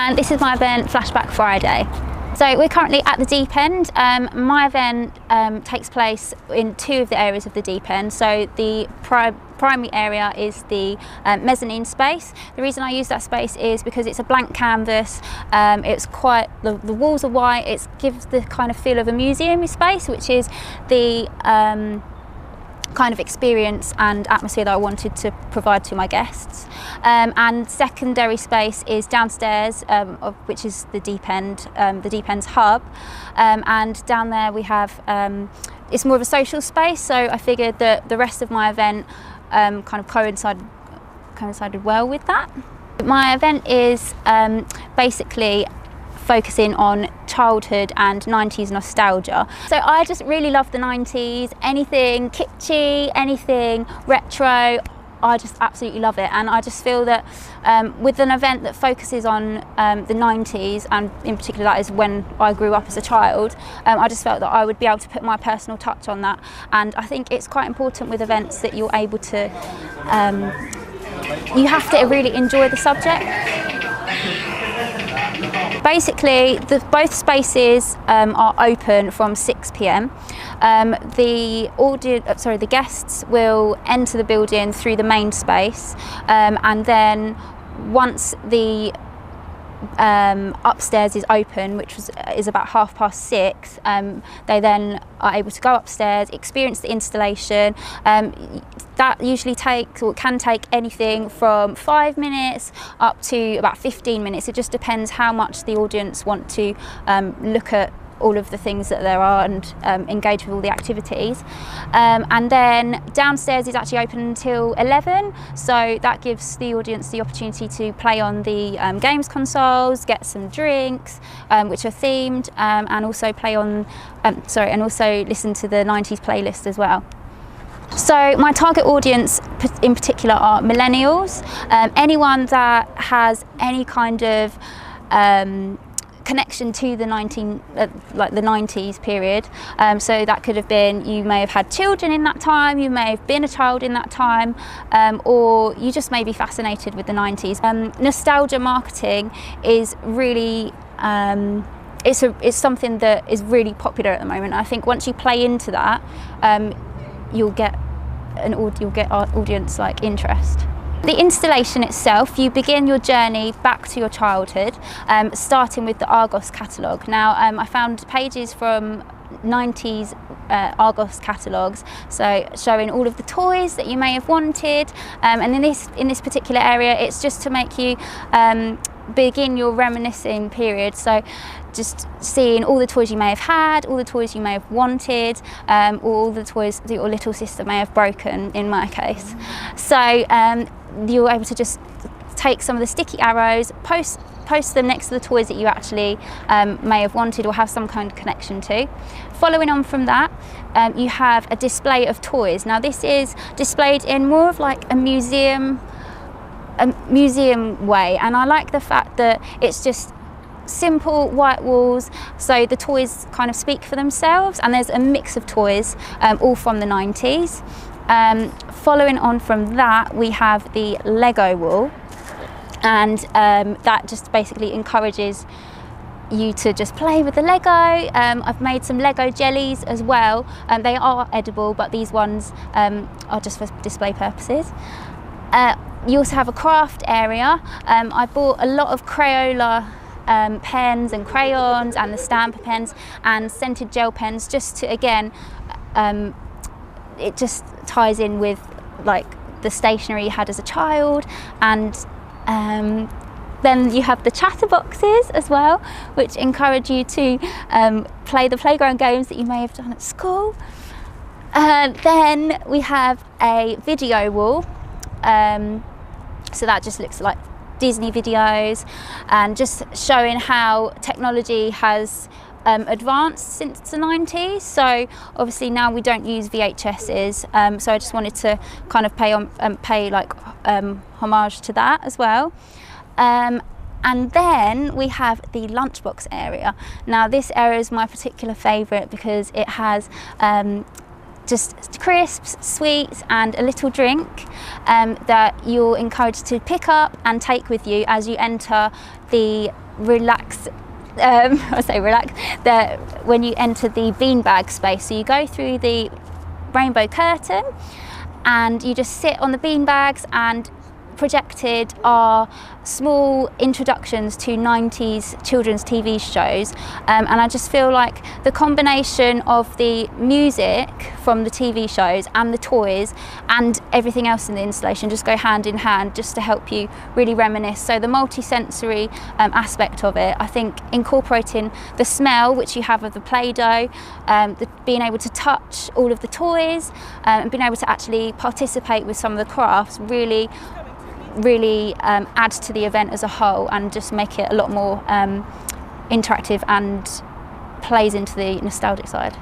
and this is my event Flashback Friday. So we're currently at the deep end. My event takes place in two of the areas of the deep end. So the primary area is the mezzanine space. The reason I use that space is because it's a blank canvas. It's quite, the walls are white. It gives the kind of feel of a museum space, which is the kind of experience and atmosphere that I wanted to provide to my guests. And secondary space is downstairs, which is the deep end's hub. And down there we have, it's more of a social space, so I figured that the rest of my event kind of coincided well with that. My event is basically focusing on childhood and 90s nostalgia. So I just really love the 90s, anything kitschy, anything retro, I just absolutely love it. And I just feel that with an event that focuses on the 90s, and in particular that is when I grew up as a child, I just felt that I would be able to put my personal touch on that. And I think it's quite important with events that you're able to, you have to really enjoy the subject. Basically, both spaces are open from 6 p.m. The guests will enter the building through the main space, and then once the upstairs is open, which is about 6:30, they then are able to go upstairs, experience the installation. That usually can take anything from 5 minutes up to about 15 minutes. It just depends how much the audience want to look at all of the things that there are and engage with all the activities. And then downstairs is actually open until 11, so that gives the audience the opportunity to play on the games consoles, get some drinks which are themed, and also play on and also listen to the 90s playlist as well. So my target audience in particular are millennials, anyone that has any kind of connection to the 90s period. So that could have been, you may have had children in that time, you may have been a child in that time, or you just may be fascinated with the 90s. Nostalgia marketing is really, it's something that is really popular at the moment. I think once you play into that, you'll get our audience interest. The installation itself, you begin your journey back to your childhood, starting with the Argos catalogue. Now, I found pages from 90s Argos catalogues, so showing all of the toys that you may have wanted, and in this particular area, it's just to make you begin your reminiscing period. So just seeing all the toys you may have had, all the toys you may have wanted, or all the toys that your little sister may have broken, in my case. So you're able to just take some of the sticky arrows, post them next to the toys that you actually may have wanted or have some kind of connection to. Following on from that, you have a display of toys. Now this is displayed in more of a museum way, and I like the fact that it's just simple white walls, so the toys kind of speak for themselves, and there's a mix of toys all from the 90s. Following on from that, we have the Lego wall, and that just basically encourages you to just play with the Lego. I've made some Lego jellies as well. They are edible, but these ones are just for display purposes. You also have a craft area. I bought a lot of Crayola pens and crayons and the stamper pens and scented gel pens, just to, again, it just ties in with the stationery you had as a child. And then you have the chatterboxes as well, which encourage you to play the playground games that you may have done at school. Then we have a video wall, so that just looks like Disney videos, and just showing how technology has advanced since the 90s. So obviously now we don't use VHSs, so I just wanted to kind of pay homage to that as well. And then we have the lunchbox area. Now this area is my particular favourite because it has just crisps, sweets and a little drink that you're encouraged to pick up and take with you as you enter the when you enter the beanbag space. So you go through the rainbow curtain and you just sit on the beanbags, and projected are small introductions to 90s children's TV shows, and I just feel like the combination of the music from the TV shows and the toys and everything else in the installation just go hand in hand, just to help you really reminisce. So the multi-sensory aspect of it, I think incorporating the smell which you have of the Play-Doh, being able to touch all of the toys, and being able to actually participate with some of the crafts really adds to the event as a whole, and just make it a lot more interactive and plays into the nostalgic side.